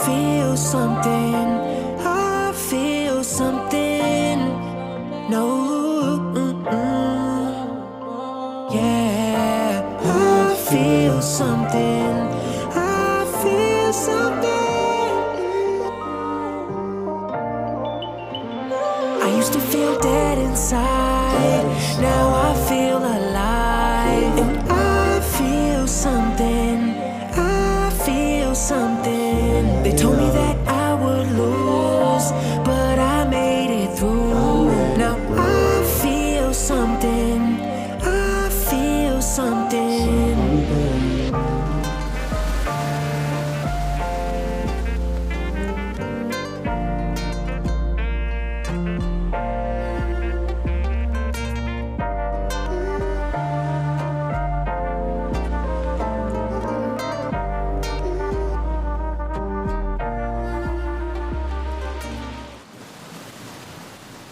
feel something. I feel something. No, yeah. I feel something. I feel something. I used to feel dead inside. Now I feel alive. And I feel something. I feel something. They told me that I would lose, but I made it through. Now I feel something. I feel something.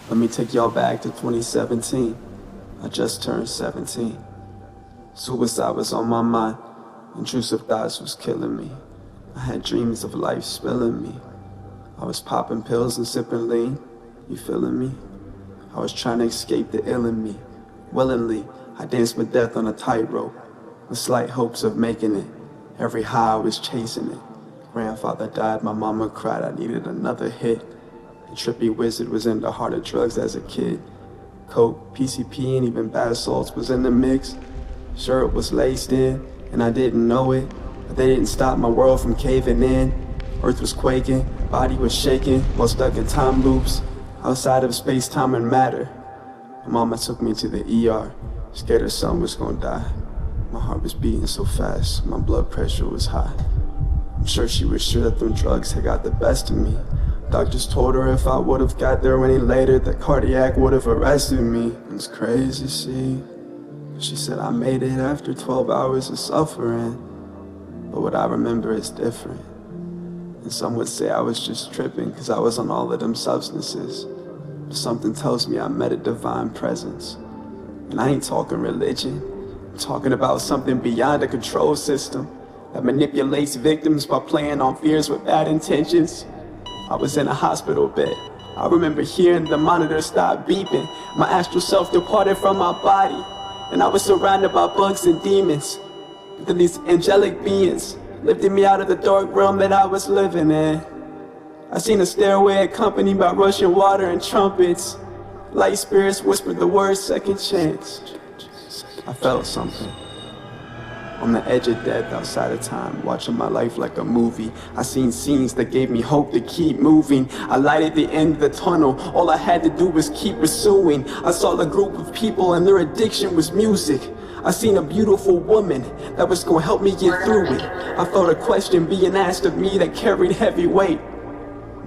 Let me take y'all back to 2017. I just turned 17. Suicide was on my mind. Intrusive thoughts was killing me. I had dreams of life spilling me. I was popping pills and sipping lean. You feeling me? I was trying to escape the ill in me. Willingly, I danced with death on a tightrope, with slight hopes of making it. Every high I was chasing it. Grandfather died, my mama cried, I needed another hit. The trippy wizard was in the heart of drugs as a kid. Coke, PCP, and even bath salts was in the mix. Sure, it was laced in, and I didn't know it, but they didn't stop my world from caving in. Earth was quaking, body was shaking, while stuck in time loops, outside of space, time, and matter. My mama took me to the ER, scared her son was gonna die. My heart was beating so fast, my blood pressure was high. I'm sure she was sure that them drugs had got the best of me. Doctors told her if I would've got there any later, that cardiac would've arrested me. It's crazy, see? She said I made it after 12 hours of suffering. But what I remember is different. And some would say I was just tripping cause I was on all of them substances. But something tells me I met a divine presence. And I ain't talking religion. I'm talking about something beyond a control system that manipulates victims by playing on fears with bad intentions. I was in a hospital bed. I remember hearing the monitor stop beeping. My astral self departed from my body, and I was surrounded by bugs and demons. But then these angelic beings lifted me out of the dark realm that I was living in. I seen a stairway accompanied by rushing water and trumpets. Light spirits whispered the word second chance. I felt something. On the edge of death, outside of time, watching my life like a movie. I seen scenes that gave me hope to keep moving. I lighted the end of the tunnel, all I had to do was keep pursuing. I saw a group of people and their addiction was music. I seen a beautiful woman that was gonna help me get through it. I felt a question being asked of me that carried heavy weight.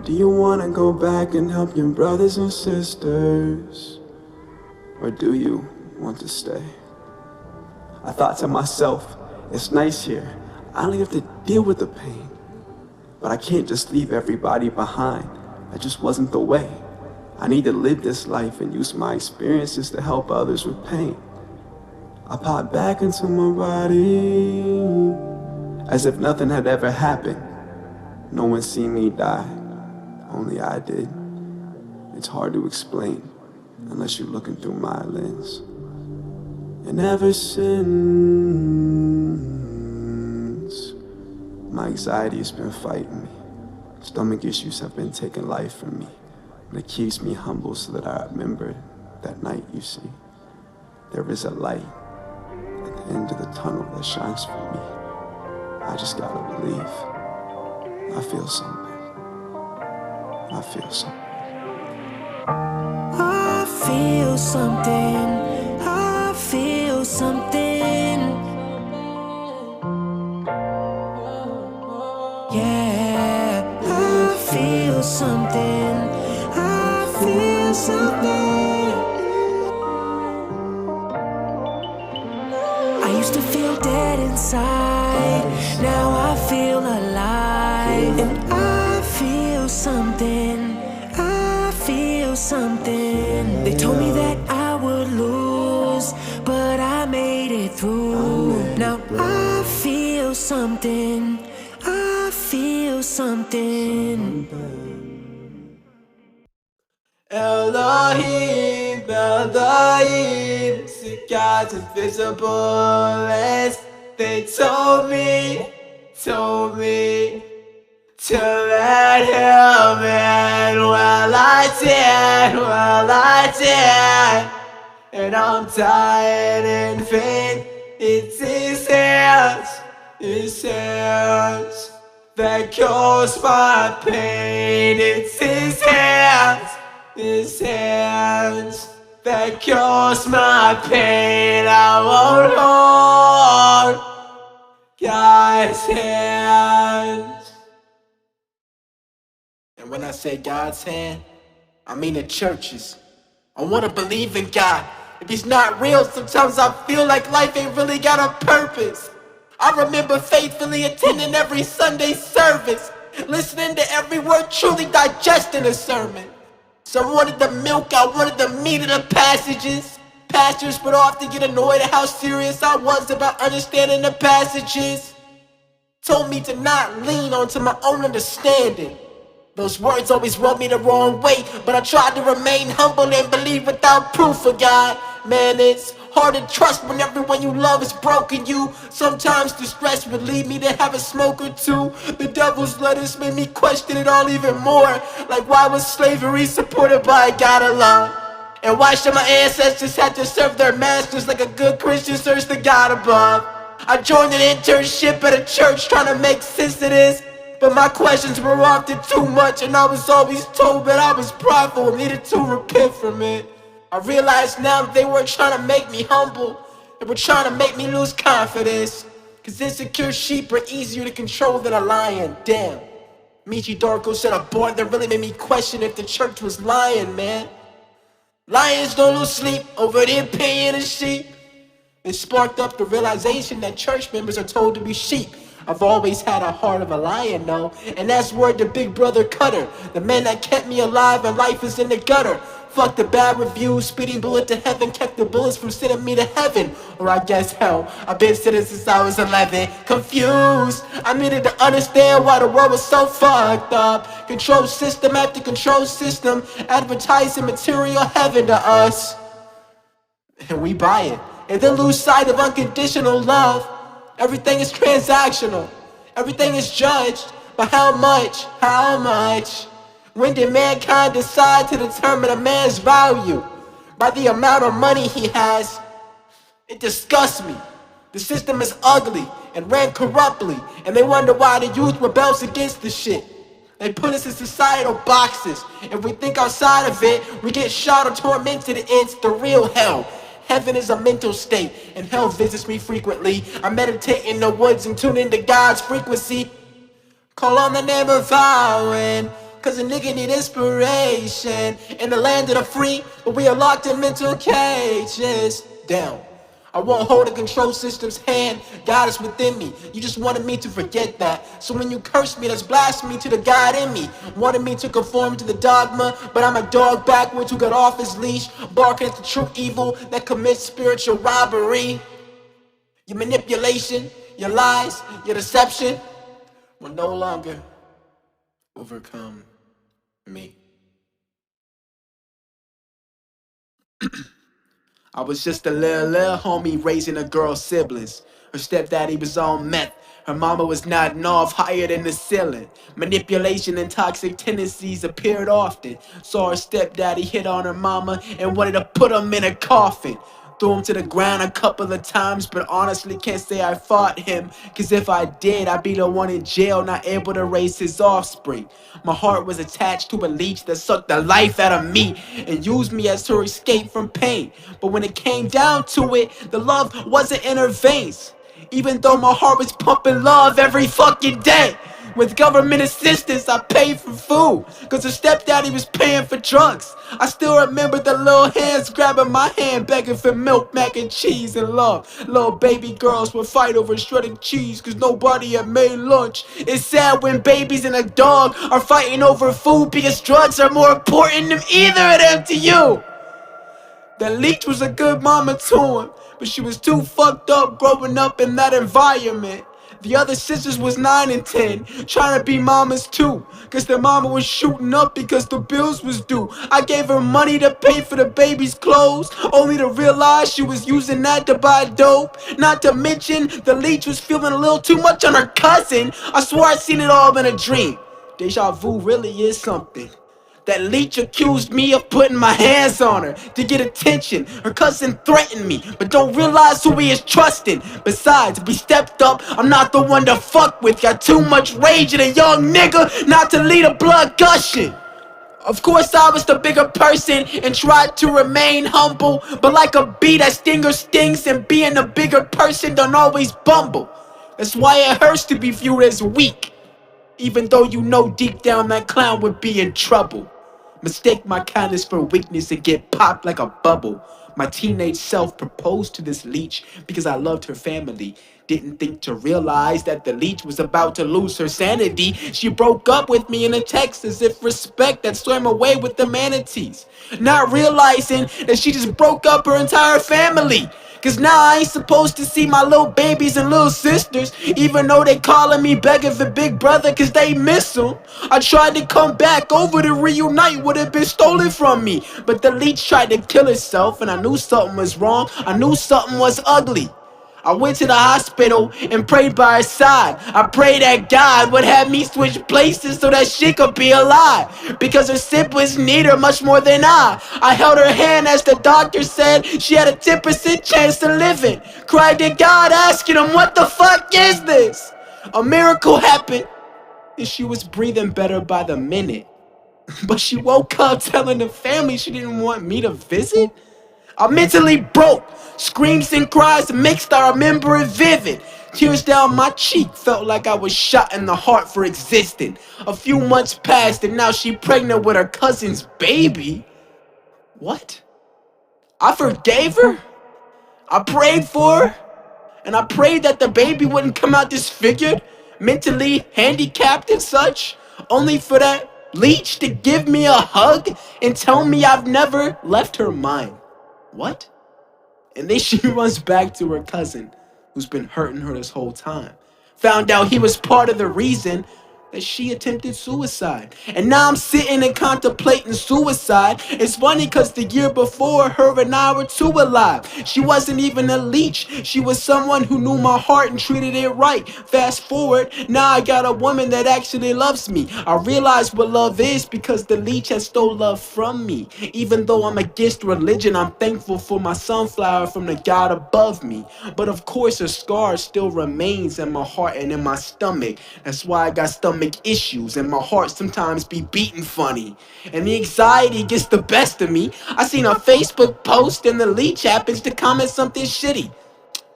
Do you wanna go back and help your brothers and sisters? Or do you want to stay? I thought to myself, it's nice here. I don't have to deal with the pain. But I can't just leave everybody behind. That just wasn't the way. I need to live this life and use my experiences to help others with pain. I popped back into my body as if nothing had ever happened. No one seen me die, only I did. It's hard to explain unless you're looking through my lens. And ever since, my anxiety has been fighting me. Stomach issues have been taking life from me. And it keeps me humble so that I remember that night, you see. There is a light at the end of the tunnel that shines for me. I just gotta believe. I feel something. I feel something. I feel something. I feel something. Yeah, I feel something. I feel something. I used to feel dead inside. Now I feel alive. And I feel something. I feel something. They told me that I would lose, but I made it through. Now I feel something. I feel feel something. Elohim, Elohim, see God's invisible as they told me to let him in. Well, I did, and I'm dying in vain. It's his hands that cause my pain. It's his hands that cause my pain. I won't hold God's hands. And when I say God's hand, I mean the churches. I wanna believe in God. If he's not real, sometimes I feel like life ain't really got a purpose. I remember faithfully attending every Sunday service, listening to every word, truly digesting a sermon. So I wanted the milk, I wanted the meat of the passages. Pastors would often get annoyed at how serious I was about understanding the passages. Told me to not lean onto my own understanding. Those words always rubbed me the wrong way, but I tried to remain humble and believe without proof of God. Man, it's hard to trust when everyone you love is broken you. Sometimes distress would lead me to have a smoke or two. The devil's letters made me question it all even more. Like, why was slavery supported by a God alone? And why should my ancestors have to serve their masters like a good Christian serves the God above? I joined an internship at a church trying to make sense of this, but my questions were often too much, and I was always told that I was prideful and needed to repent from it. I realize now that they weren't trying to make me humble, they were trying to make me lose confidence. Cause insecure sheep are easier to control than a lion, damn. Michi Darko said a bar that really made me question if the church was lying, man. Lions don't lose sleep over the opinion of sheep. It sparked up the realization that church members are told to be sheep. I've always had a heart of a lion, though, and that's word to Big Brother Cutter, the man that kept me alive and life is in the gutter. Fuck the bad reviews, speeding bullet to heaven kept the bullets from sending me to heaven, or I guess hell. I've been sitting since I was 11, confused. I needed to understand why the world was so fucked up. Control system after control system, advertising material heaven to us, and we buy it, and then lose sight of unconditional love. Everything is transactional. Everything is judged by how much? When did mankind decide to determine a man's value? By the amount of money he has. It disgusts me. The system is ugly and ran corruptly, and they wonder why the youth rebels against the shit. They put us in societal boxes. If we think outside of it, we get shot or tormented into the real hell. Heaven is a mental state, and hell visits me frequently. I meditate in the woods and tune into God's frequency. Call on the name of Vowing, cause a nigga need inspiration. In the land of the free, but we are locked in mental cages. Down. I won't hold the control system's hand. God is within me. You just wanted me to forget that. So when you curse me, that's blasphemy to the God in me. Wanted me to conform to the dogma, but I'm a dog backwards who got off his leash, barking at the true evil that commits spiritual robbery. Your manipulation, your lies, your deception will no longer overcome me. I was just a little homie raising a girl's siblings. Her stepdaddy was on meth. Her mama was nodding off higher than the ceiling. Manipulation and toxic tendencies appeared often. Saw her stepdaddy hit on her mama and wanted to put him in a coffin. Threw him to the ground a couple of times, but honestly can't say I fought him. Cause if I did, I'd be the one in jail, not able to raise his offspring. My heart was attached to a leech that sucked the life out of me and used me as her escape from pain. But when it came down to it, the love wasn't in her veins. Even though my heart was pumping love every fucking day. With government assistance, I paid for food, cause her stepdaddy was paying for drugs. I still remember the little hands grabbing my hand, begging for milk, mac and cheese and love. Little baby girls would fight over shredded cheese, cause nobody had made lunch. It's sad when babies and a dog are fighting over food, because drugs are more important than either of them to you. That Leech was a good mama to him, but she was too fucked up growing up in that environment. The other sisters was 9 and 10, trying to be mamas too, cause their mama was shooting up because the bills was due. I gave her money to pay for the baby's clothes, only to realize she was using that to buy dope. Not to mention, the leech was feeling a little too much on her cousin. I swore I'd seen it all in a dream. Deja vu really is something. That leech accused me of putting my hands on her to get attention. Her cousin threatened me, but don't realize who he is trusting. Besides, if we stepped up, I'm not the one to fuck with. Got too much rage in a young nigga not to lead a blood gushing. Of course I was the bigger person and tried to remain humble, but like a bee that stinger stings, and being a bigger person don't always bumble. That's why it hurts to be viewed as weak, even though you know deep down that clown would be in trouble. Mistake my kindness for weakness and get popped like a bubble. My teenage self proposed to this leech because I loved her family. Didn't think to realize that the leech was about to lose her sanity. She broke up with me in a text as if respect that swam away with the manatees. Not realizing that she just broke up her entire family. Cause now I ain't supposed to see my little babies and little sisters, even though they calling me begging for big brother cause they miss him. I tried to come back over to reunite what had been stolen from me, but the leech tried to kill itself, and I knew something was wrong. I knew something was ugly. I went to the hospital and prayed by her side. I prayed that God would have me switch places so that she could be alive, because her siblings need her much more than I. I held her hand as the doctor said she had a 10% chance to live it. Cried to God asking him, what the fuck is this? A miracle happened and she was breathing better by the minute. But she woke up telling the family she didn't want me to visit. I mentally broke, screams and cries mixed, I remember it vivid. Tears down my cheek, felt like I was shot in the heart for existing. A few months passed and now she pregnant with her cousin's baby. What? I forgave her? I prayed for her? And I prayed that the baby wouldn't come out disfigured, mentally handicapped and such, only for that leech to give me a hug and tell me I've never left her mind. What? And then she runs back to her cousin, who's been hurting her this whole time. Found out he was part of the reason that she attempted suicide. And now I'm sitting and contemplating suicide. It's funny cause the year before, her and I were two alive. She wasn't even a leech. She was someone who knew my heart and treated it right. Fast forward, now I got a woman that actually loves me. I realized what love is because the leech has stole love from me. Even though I'm against religion, I'm thankful for my sunflower from the God above me. But of course a scar still remains in my heart and in my stomach. That's why I got stomach issues and my heart sometimes be beating funny, and the anxiety gets the best of me. I seen a Facebook post and the leech happens to comment something shitty,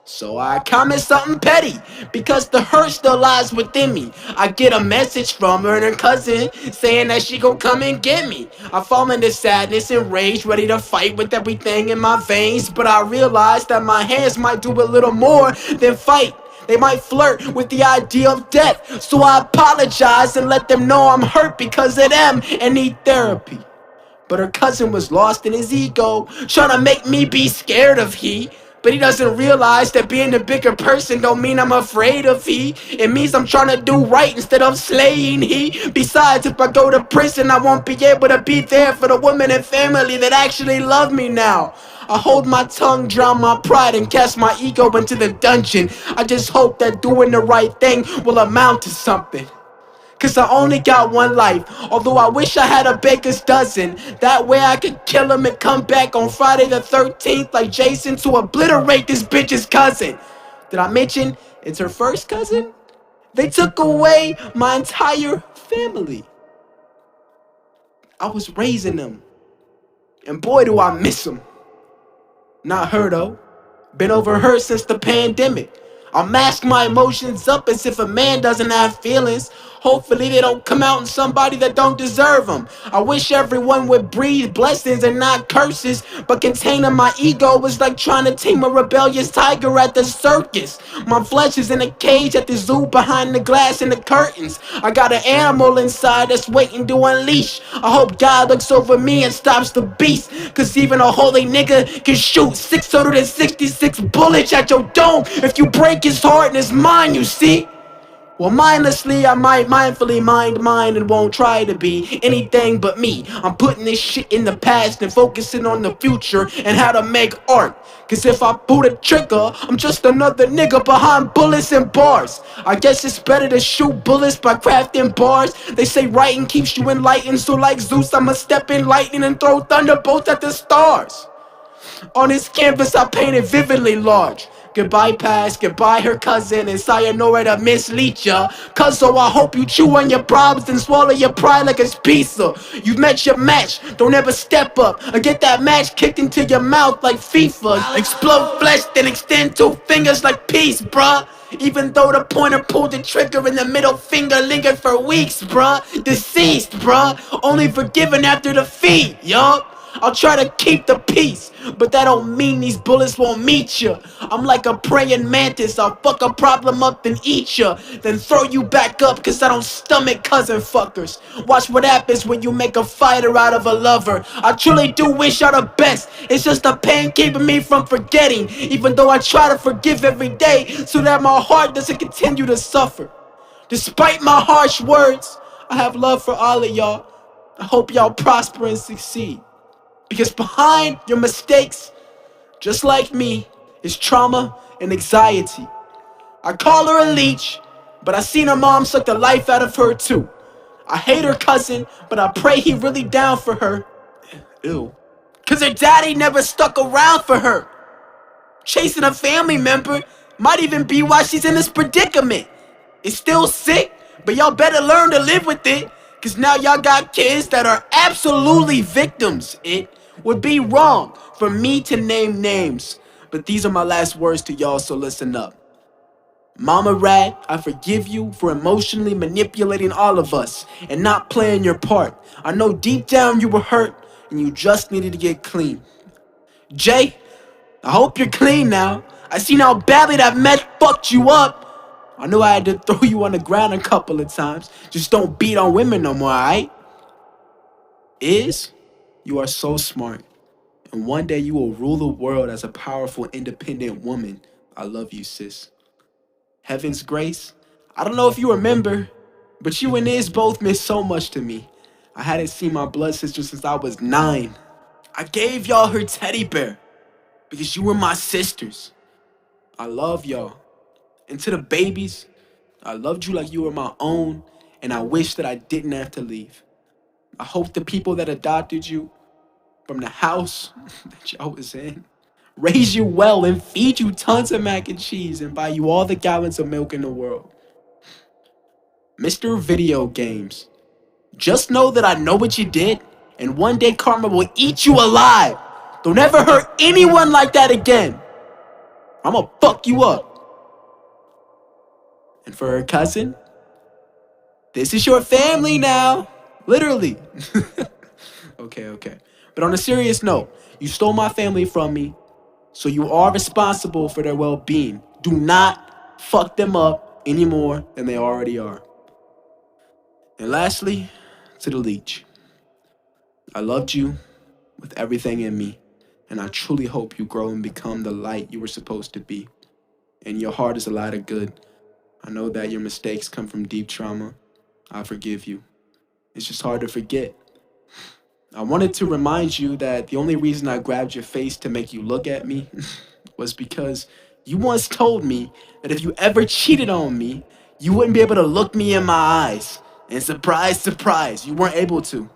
so I comment something petty because the hurt still lies within me. I get a message from her and her cousin saying that she gon' come and get me. I fall into sadness and rage, ready to fight with everything in my veins, but I realize that my hands might do a little more than fight. They might flirt with the idea of death, so I apologize and let them know I'm hurt because of them and need therapy. But her cousin was lost in his ego, trying to make me be scared of he. But he doesn't realize that being the bigger person don't mean I'm afraid of he. It means I'm trying to do right instead of slaying he. Besides, if I go to prison, I won't be able to be there for the women and family that actually love me now. I hold my tongue, drown my pride, and cast my ego into the dungeon. I just hope that doing the right thing will amount to something. Cause I only got one life, although I wish I had a baker's dozen. That way I could kill him and come back on Friday the 13th like Jason to obliterate this bitch's cousin. Did I mention it's her first cousin? They took away my entire family. I was raising them, and boy do I miss them. Not her though. Been over her since the pandemic. I'll mask my emotions up as if a man doesn't have feelings. Hopefully they don't come out in somebody that don't deserve them. I wish everyone would breathe blessings and not curses, but containing my ego is like trying to tame a rebellious tiger at the circus. My flesh is in a cage at the zoo behind the glass and the curtains. I got an animal inside that's waiting to unleash. I hope God looks over me and stops the beast, cause even a holy nigga can shoot 666 bullets at your dome if you break his heart and his mind, you see. Well, mindlessly, I might mindfully mind mine and won't try to be anything but me. I'm putting this shit in the past and focusing on the future and how to make art. Cause if I pull the trigger, I'm just another nigga behind bullets and bars. I guess it's better to shoot bullets by crafting bars. They say writing keeps you enlightened, so like Zeus, I'ma step in lightning and throw thunderbolts at the stars. On this canvas I painted vividly large. Goodbye past, goodbye her cousin, and sayonara to Miss Leecha. Cuz so I hope you chew on your problems and swallow your pride like it's pizza. You've met your match, don't ever step up or get that match kicked into your mouth like FIFA. Explode flesh, then extend two fingers like peace, bruh. Even though the pointer pulled the trigger and the middle finger lingered for weeks, bruh. Deceased, bruh. Only forgiven after defeat, yup. I'll try to keep the peace, but that don't mean these bullets won't meet ya. I'm like a praying mantis, I'll fuck a problem up and eat ya, then throw you back up cause I don't stomach cousin fuckers. Watch what happens when you make a fighter out of a lover. I truly do wish y'all the best, it's just the pain keeping me from forgetting. Even though I try to forgive every day, so that my heart doesn't continue to suffer. Despite my harsh words, I have love for all of y'all. I hope y'all prosper and succeed. Because behind your mistakes, just like me, is trauma and anxiety. I call her a leech, but I seen her mom suck the life out of her too. I hate her cousin, but I pray he really down for her. Ew. Cause her daddy never stuck around for her. Chasing a family member might even be why she's in this predicament. It's still sick, but y'all better learn to live with it. Cause now y'all got kids that are absolutely victims. It would be wrong for me to name names, but these are my last words to y'all, so listen up. Mama Rat, I forgive you for emotionally manipulating all of us and not playing your part. I know deep down you were hurt and you just needed to get clean. Jay, I hope you're clean now. I seen how badly that mess fucked you up. I knew I had to throw you on the ground a couple of times. Just don't beat on women no more, alright? You are so smart. And one day you will rule the world as a powerful, independent woman. I love you, sis. Heaven's grace. I don't know if you remember, but you and Iz both meant so much to me. I hadn't seen my blood sister since I was 9. I gave y'all her teddy bear because you were my sisters. I love y'all. And to the babies, I loved you like you were my own, and I wish that I didn't have to leave. I hope the people that adopted you from the house that y'all was in raise you well and feed you tons of mac and cheese and buy you all the gallons of milk in the world. Mr. Video Games, just know that I know what you did, and one day karma will eat you alive. Don't ever hurt anyone like that again. I'ma fuck you up. And for her cousin, this is your family now. Literally. Okay. But on a serious note, you stole my family from me, so you are responsible for their well-being. Do not fuck them up any more than they already are. And lastly, to the leech. I loved you with everything in me, and I truly hope you grow and become the light you were supposed to be. And your heart is a lot of good. I know that your mistakes come from deep trauma. I forgive you. It's just hard to forget. I wanted to remind you that the only reason I grabbed your face to make you look at me was because you once told me that if you ever cheated on me, you wouldn't be able to look me in my eyes. And surprise, surprise, you weren't able to.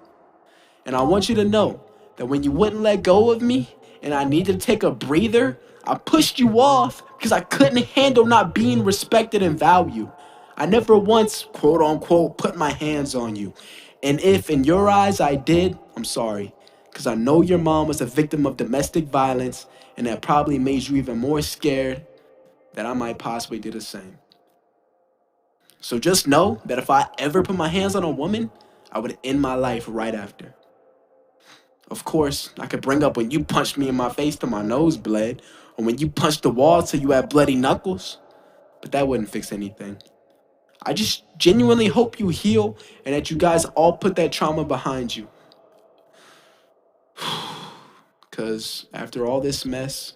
And I want you to know that when you wouldn't let go of me and I needed to take a breather, I pushed you off because I couldn't handle not being respected and valued. I never once, quote unquote, put my hands on you. And if in your eyes I did, I'm sorry. Because I know your mom was a victim of domestic violence, and that probably made you even more scared that I might possibly do the same. So just know that if I ever put my hands on a woman, I would end my life right after. Of course, I could bring up when you punched me in my face till my nose bled, or when you punched the wall till you had bloody knuckles, but that wouldn't fix anything. I just genuinely hope you heal and that you guys all put that trauma behind you. Because after all this mess,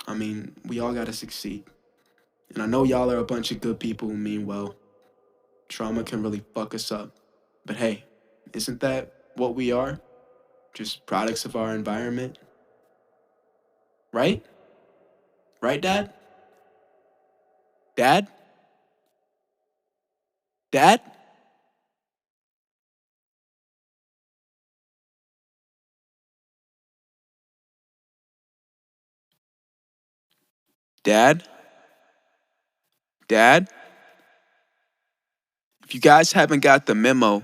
we all gotta succeed. And I know y'all are a bunch of good people who mean well. Trauma can really fuck us up. But hey, isn't that what we are? Just products of our environment? Right? Right, Dad? Dad? Dad? Dad? Dad? If you guys haven't got the memo,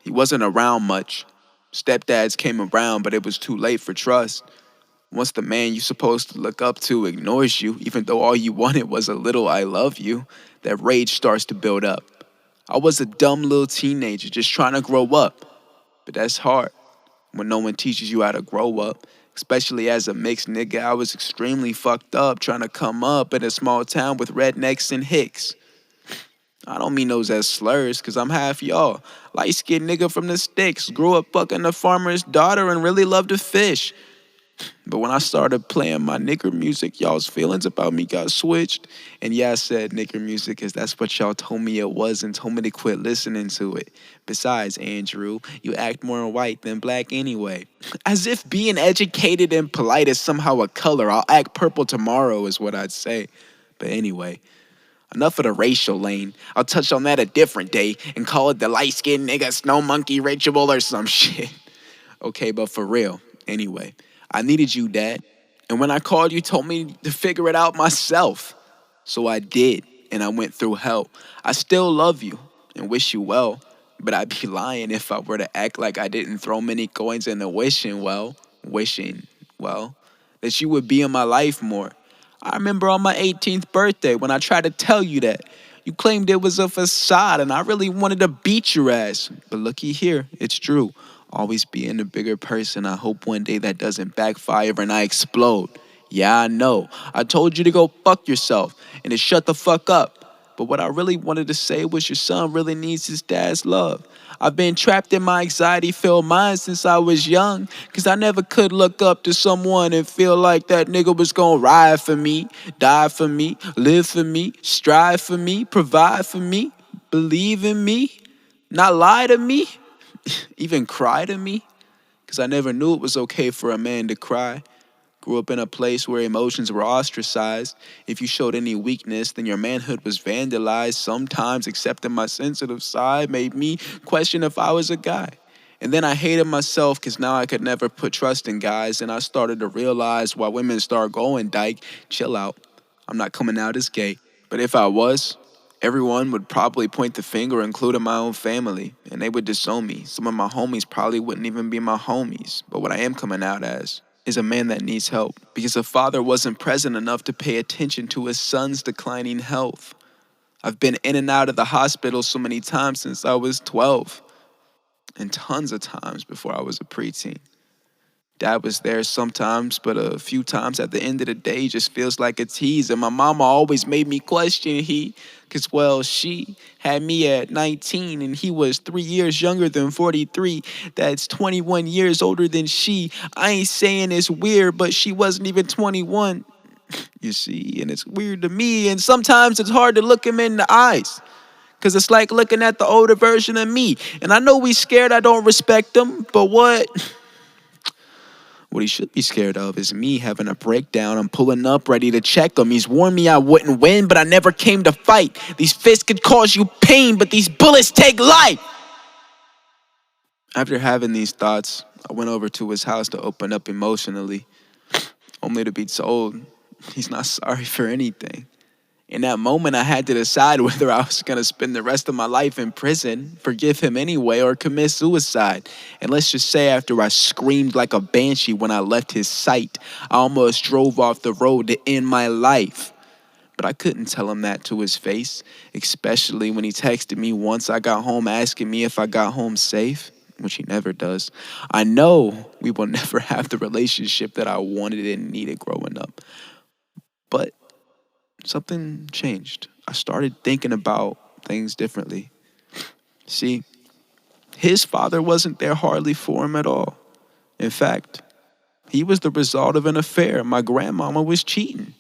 he wasn't around much. Stepdads came around, but it was too late for trust. Once the man you're supposed to look up to ignores you, even though all you wanted was a little I love you, that rage starts to build up. I was a dumb little teenager just trying to grow up. But that's hard when no one teaches you how to grow up. Especially as a mixed nigga, I was extremely fucked up trying to come up in a small town with rednecks and hicks. I don't mean those as slurs, cause I'm half y'all. Light-skinned nigga from the sticks, grew up fucking a farmer's daughter and really loved to fish. But when I started playing my nigger music, y'all's feelings about me got switched. And yeah, I said nigger music because that's what y'all told me it was and told me to quit listening to it. Besides, Andrew, you act more white than black anyway. As if being educated and polite is somehow a color. I'll act purple tomorrow is what I'd say. But anyway, enough of the racial lane. I'll touch on that a different day and call it the light-skinned nigga snow monkey ritual or some shit. Okay, but for real, anyway, I needed you, Dad. And when I called, you told me to figure it out myself. So I did, and I went through hell. I still love you and wish you well, but I'd be lying if I were to act like I didn't throw many coins into wishing, well, that you would be in my life more. I remember on my 18th birthday when I tried to tell you that. You claimed it was a facade, and I really wanted to beat your ass. But looky here, it's true. Always being a bigger person. I hope one day that doesn't backfire and I explode. Yeah, I know. I told you to go fuck yourself and to shut the fuck up. But what I really wanted to say was your son really needs his dad's love. I've been trapped in my anxiety-filled mind since I was young, cause I never could look up to someone and feel like that nigga was gonna ride for me, die for me, live for me, strive for me, provide for me, believe in me, not lie to me, even cry to me. Cause I never knew it was okay for a man to cry. Grew up in a place where emotions were ostracized. If you showed any weakness, then your manhood was vandalized. Sometimes accepting my sensitive side made me question if I was a guy. And then I hated myself because now I could never put trust in guys. And I started to realize why women start going, dyke, chill out. I'm not coming out as gay. But if I was, everyone would probably point the finger, including my own family. And they would disown me. Some of my homies probably wouldn't even be my homies. But what I am coming out as is a man that needs help because a father wasn't present enough to pay attention to his son's declining health. I've been in and out of the hospital so many times since I was 12 and tons of times before I was a preteen. Dad was there sometimes, but a few times at the end of the day just feels like a tease. And my mama always made me question cause well, she had me at 19 and he was 3 years younger than 43. That's 21 years older than she. I ain't saying it's weird, but she wasn't even 21. You see, and it's weird to me. And sometimes it's hard to look him in the eyes. Cause it's like looking at the older version of me. And I know we scared I don't respect him, but what he should be scared of is me having a breakdown. I'm pulling up ready to check him. He's warned me I wouldn't win, but I never came to fight. These fists could cause you pain, but these bullets take life. After having these thoughts, I went over to his house to open up emotionally, only to be told he's not sorry for anything. In that moment, I had to decide whether I was going to spend the rest of my life in prison, forgive him anyway, or commit suicide. And let's just say after I screamed like a banshee when I left his sight, I almost drove off the road to end my life. But I couldn't tell him that to his face, especially when he texted me once I got home asking me if I got home safe, which he never does. I know we will never have the relationship that I wanted and needed growing up. But something changed. I started thinking about things differently. See, his father wasn't there hardly for him at all. In fact, he was the result of an affair. My grandmama was cheating.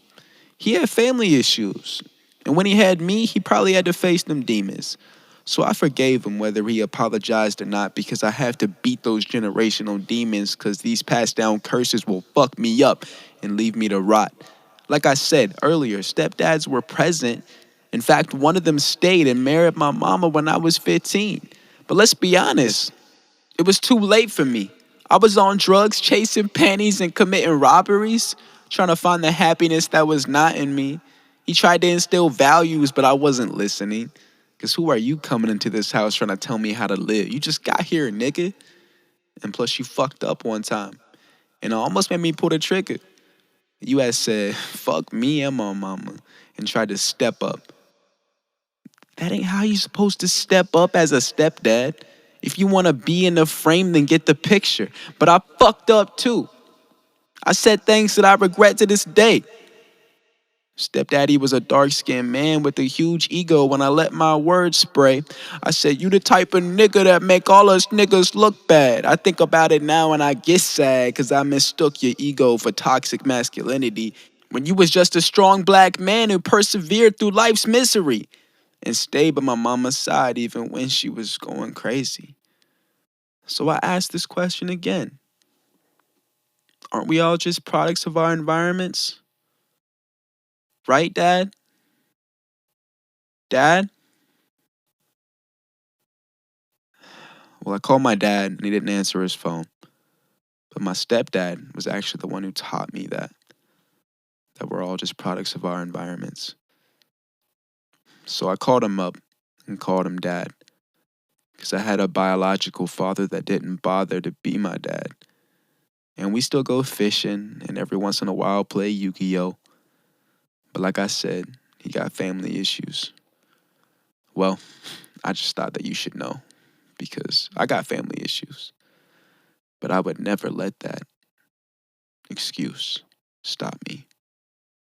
He had family issues. And when he had me, he probably had to face them demons. So I forgave him whether he apologized or not because I have to beat those generational demons because these passed down curses will fuck me up and leave me to rot. Like I said earlier, stepdads were present. In fact, one of them stayed and married my mama when I was 15. But let's be honest, it was too late for me. I was on drugs, chasing panties and committing robberies, trying to find the happiness that was not in me. He tried to instill values, but I wasn't listening. Because who are you coming into this house trying to tell me how to live? You just got here, nigga. And plus, you fucked up one time. And it almost made me pull the trigger. You had said, fuck me and my mama, and tried to step up. That ain't how you supposed to step up as a stepdad. If you want to be in the frame, then get the picture. But I fucked up too. I said things that I regret to this day. Stepdaddy was a dark-skinned man with a huge ego. When I let my words spray, I said, you the type of nigga that make all us niggas look bad. I think about it now and I get sad because I mistook your ego for toxic masculinity when you was just a strong black man who persevered through life's misery and stayed by my mama's side even when she was going crazy. So I asked this question again. Aren't we all just products of our environments? Right, Dad? Dad? Well, I called my dad and he didn't answer his phone. But my stepdad was actually the one who taught me that we're all just products of our environments. So I called him up and called him Dad. Because I had a biological father that didn't bother to be my dad. And we still go fishing and every once in a while play Yu-Gi-Oh! But like I said, he got family issues. Well, I just thought that you should know. Because I got family issues. But I would never let that excuse stop me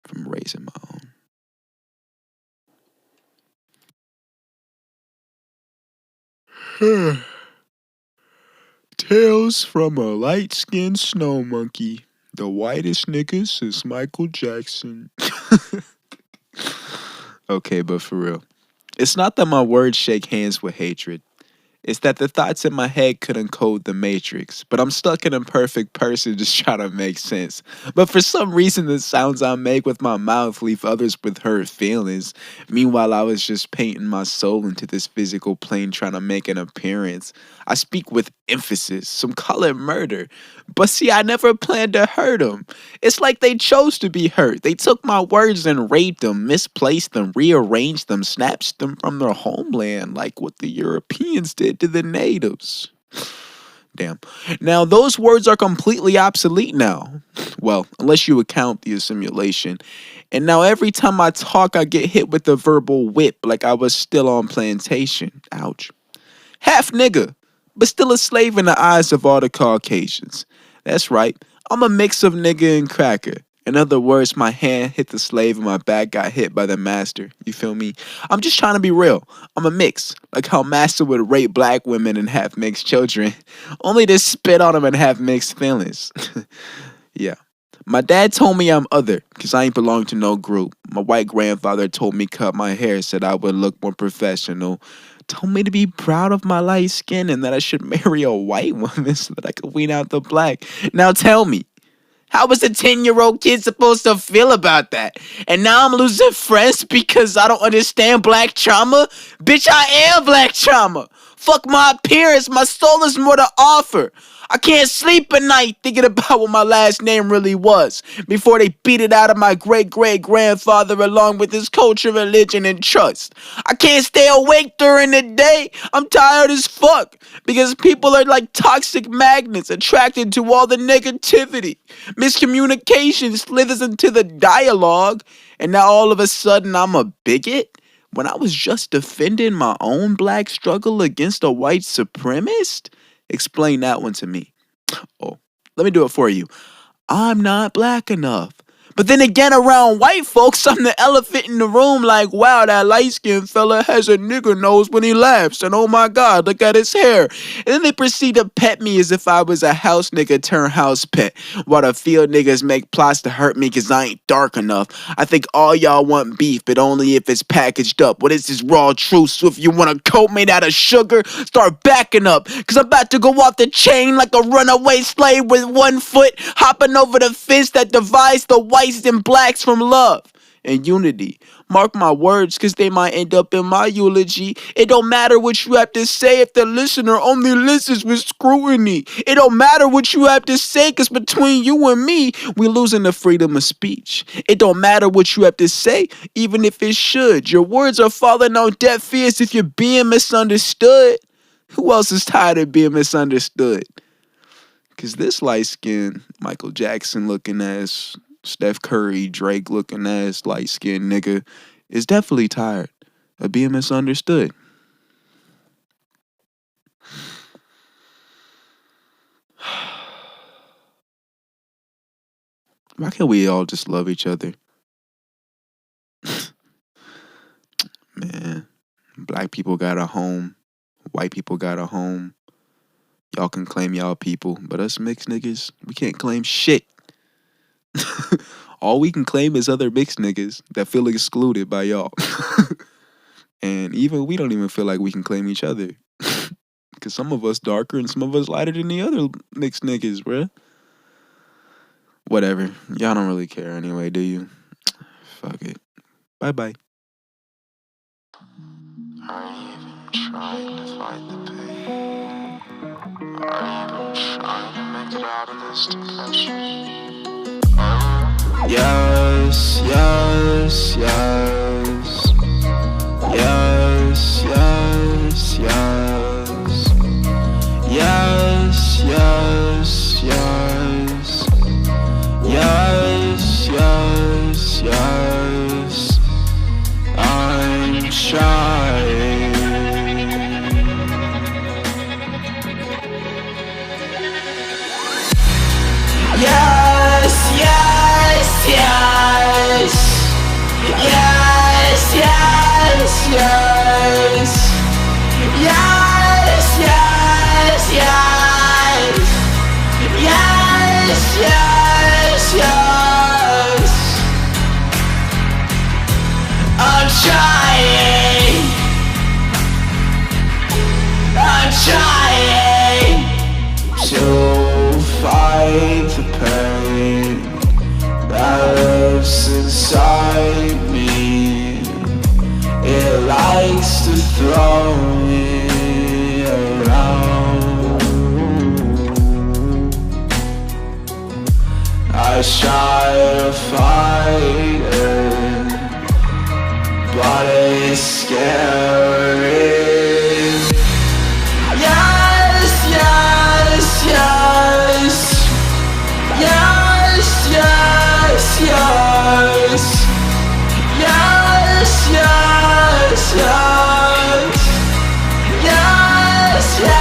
from raising my own. Tales from a light-skinned snow monkey. The whitest nigga since Michael Jackson. Okay, but for real. It's not that my words shake hands with hatred. It's that the thoughts in my head could encode the matrix, but I'm stuck in a perfect person just trying to make sense. But for some reason, the sounds I make with my mouth leave others with hurt feelings. Meanwhile, I was just painting my soul into this physical plane trying to make an appearance. I speak with emphasis, some call it murder. But see, I never planned to hurt them. It's like they chose to be hurt. They took my words and raped them, misplaced them, rearranged them, snatched them from their homeland like what the Europeans did to the natives. Damn. Now, those words are completely obsolete now. Well, unless you account the assimilation. And now every time I talk, I get hit with a verbal whip like I was still on plantation. Ouch. Half nigga, but still a slave in the eyes of all the Caucasians. That's right. I'm a mix of nigga and cracker. In other words, my hand hit the slave and my back got hit by the master. You feel me? I'm just trying to be real. I'm a mix. Like how master would rape black women and have mixed children. Only to spit on them and have mixed feelings. Yeah. My dad told me I'm other, because I ain't belong to no group. My white grandfather told me cut my hair, said I would look more professional. Told me to be proud of my light skin and that I should marry a white woman so that I could wean out the black. Now tell me, how was a 10-year-old kid supposed to feel about that? And now I'm losing friends because I don't understand black trauma? Bitch, I am black trauma. Fuck my appearance, my soul is more to offer. I can't sleep at night thinking about what my last name really was before they beat it out of my great-great-grandfather along with his culture, religion, and trust. I can't stay awake during the day. I'm tired as fuck because people are like toxic magnets attracted to all the negativity. Miscommunication slithers into the dialogue, and now all of a sudden I'm a bigot? When I was just defending my own black struggle against a white supremacist? Explain that one to me. Oh, let me do it for you. I'm not black enough. But then again, around white folks, I'm the elephant in the room. Like, wow, that light-skinned fella has a nigger nose when he laughs. And oh my God, look at his hair. And then they proceed to pet me as if I was a house nigga turned house pet. While the field niggas make plots to hurt me cause I ain't dark enough. I think all y'all want beef, but only if it's packaged up. What is this raw truth? So if you want a coat made out of sugar, start backing up. Cause I'm about to go off the chain like a runaway slave with one foot, hopping over the fence that divides the whites and blacks from love and unity. Mark my words, cause they might end up in my eulogy. It don't matter what you have to say if the listener only listens with scrutiny. It don't matter what you have to say, cause between you and me, we losing the freedom of speech. It don't matter what you have to say, even if it should. Your words are falling on deaf ears if you're being misunderstood. Who else is tired of being misunderstood? Cause this light-skinned, Michael Jackson looking ass, Steph Curry, Drake looking ass, light-skinned nigga is definitely tired of being misunderstood. Why can't we all just love each other? Man, black people got a home. White people got a home. Y'all can claim y'all people, but us mixed niggas, we can't claim shit. All we can claim is other mixed niggas that feel excluded by y'all. And even we don't even feel like we can claim each other. Because some of us darker and some of us lighter than the other mixed niggas, bruh. Whatever. Y'all don't really care anyway, do you? Fuck it. Bye-bye. Are you even trying to fight the pain? Are you even trying to make it out of this depression? Yes, yes, yes. Yes, yes, yes. Yes, yes, yes. Yes, yes, yes. I'm trying. Yes, yes, yes. Yes, yes, yes. Yes, yes, yes. Yes, yes, yes. I'm trying. I'm trying to fight the pain that lives inside me. It likes to throw me around. I try to fight it, but it's scary. Yes, yes, yes. Yes, yes, yes. Yes, yes, yes. Yes, yes.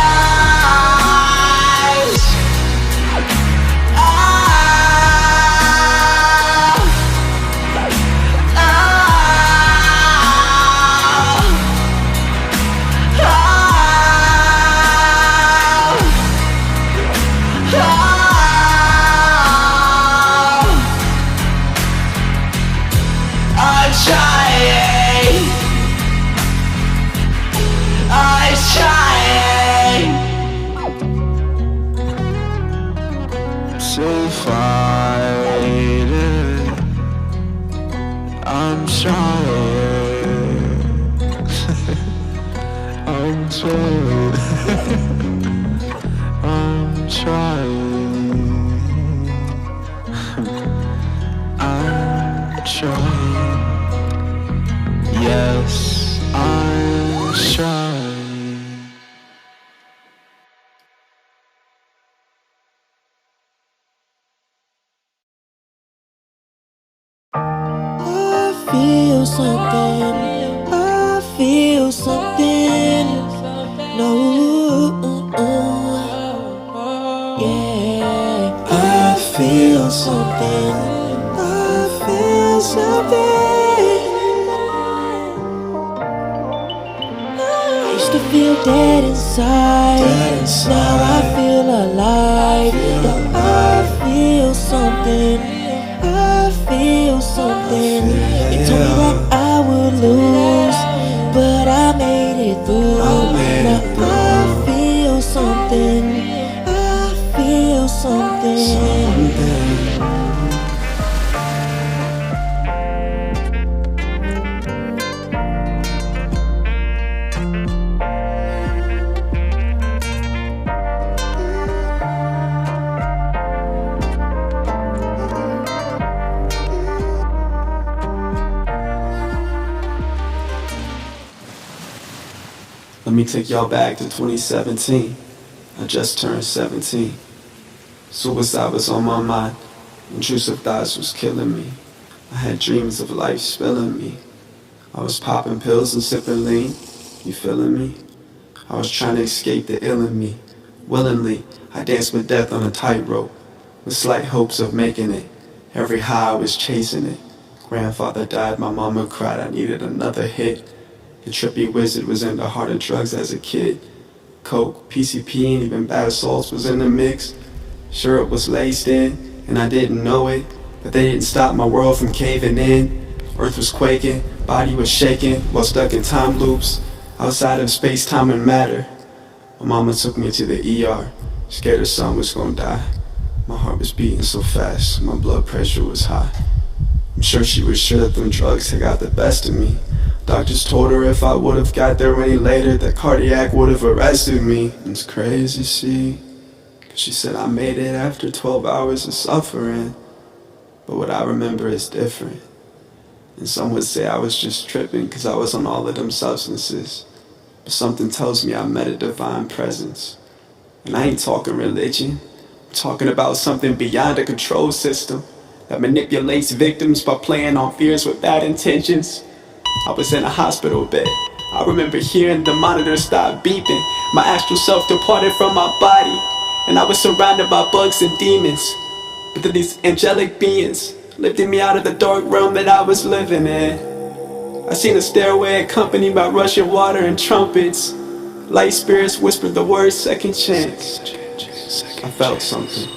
To fight it, I'm trying. I'm trying. I'm trying. I'm trying. Yes, I'm trying. I feel something. I feel something. No, yeah. I feel something. I dead inside. Now I feel alive. And I feel something. I feel something. They told me that I would lose, but I made it through. Now I feel something. I feel something. Let me take y'all back to 2017. I just turned 17. Suicide was on my mind. Intrusive thoughts was killing me. I had dreams of life spilling me. I was popping pills and sipping lean. You feeling me? I was trying to escape the ill in me. Willingly, I danced with death on a tightrope, with slight hopes of making it. Every high I was chasing it. Grandfather died, my mama cried, I needed another hit. The trippy wizard was in the heart of drugs as a kid. Coke, PCP, and even bath salts was in the mix. Sure, it was laced in, and I didn't know it, but they didn't stop my world from caving in. Earth was quaking, body was shaking, while stuck in time loops, outside of space, time, and matter. My mama took me to the ER, scared her son was gonna die. My heart was beating so fast, my blood pressure was high. I'm sure she was sure that them drugs had got the best of me. Doctors told her if I would've got there any later, that cardiac would've arrested me. It's crazy, see, 'cause she said I made it after 12 hours of suffering. But what I remember is different. And some would say I was just tripping 'cause I was on all of them substances. But something tells me I met a divine presence. And I ain't talking religion. I'm talking about something beyond a control system that manipulates victims by playing on fears with bad intentions. I was in a hospital bed. I remember hearing the monitor stop beeping. My astral self departed from my body, and I was surrounded by bugs and demons. But then these angelic beings lifted me out of the dark realm that I was living in. I seen a stairway accompanied by rushing water and trumpets. Light spirits whispered the word second chance. I felt something.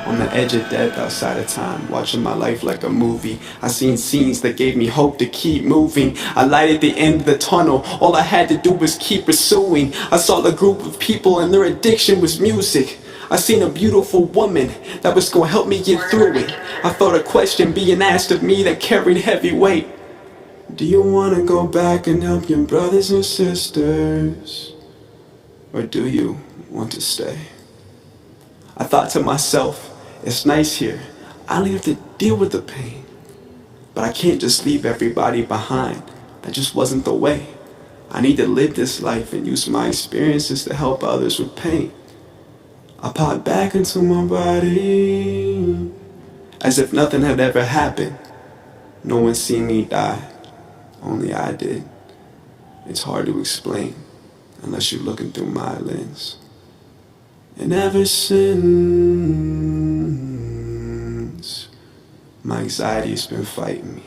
On the edge of death outside of time, watching my life like a movie. I seen scenes that gave me hope to keep moving. I lighted the end of the tunnel, all I had to do was keep pursuing. I saw a group of people and their addiction was music. I seen a beautiful woman that was gonna help me get through it. I felt a question being asked of me that carried heavy weight. Do you wanna go back and help your brothers and sisters? Or do you want to stay? I thought to myself, it's nice here. I don't have to deal with the pain. But I can't just leave everybody behind. That just wasn't the way. I need to live this life and use my experiences to help others with pain. I popped back into my body as if nothing had ever happened. No one seen me die, only I did. It's hard to explain unless you're looking through my lens. And ever since, my anxiety's been fighting me.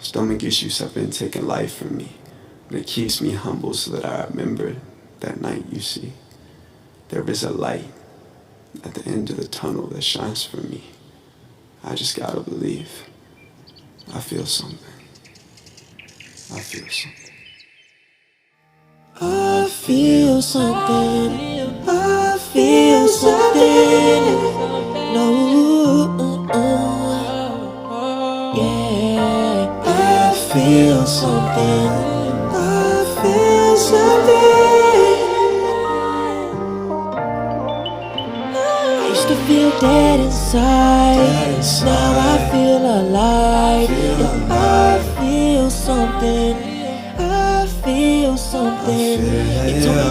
Stomach issues have been taking life from me. But it keeps me humble so that I remember that night, you see. There is a light at the end of the tunnel that shines for me. I just gotta believe. I feel something. I feel something. I feel something. I feel something. No, yeah. I feel something. I feel something. I used to feel dead inside. Now I feel alive. And I feel something. I feel something. They told me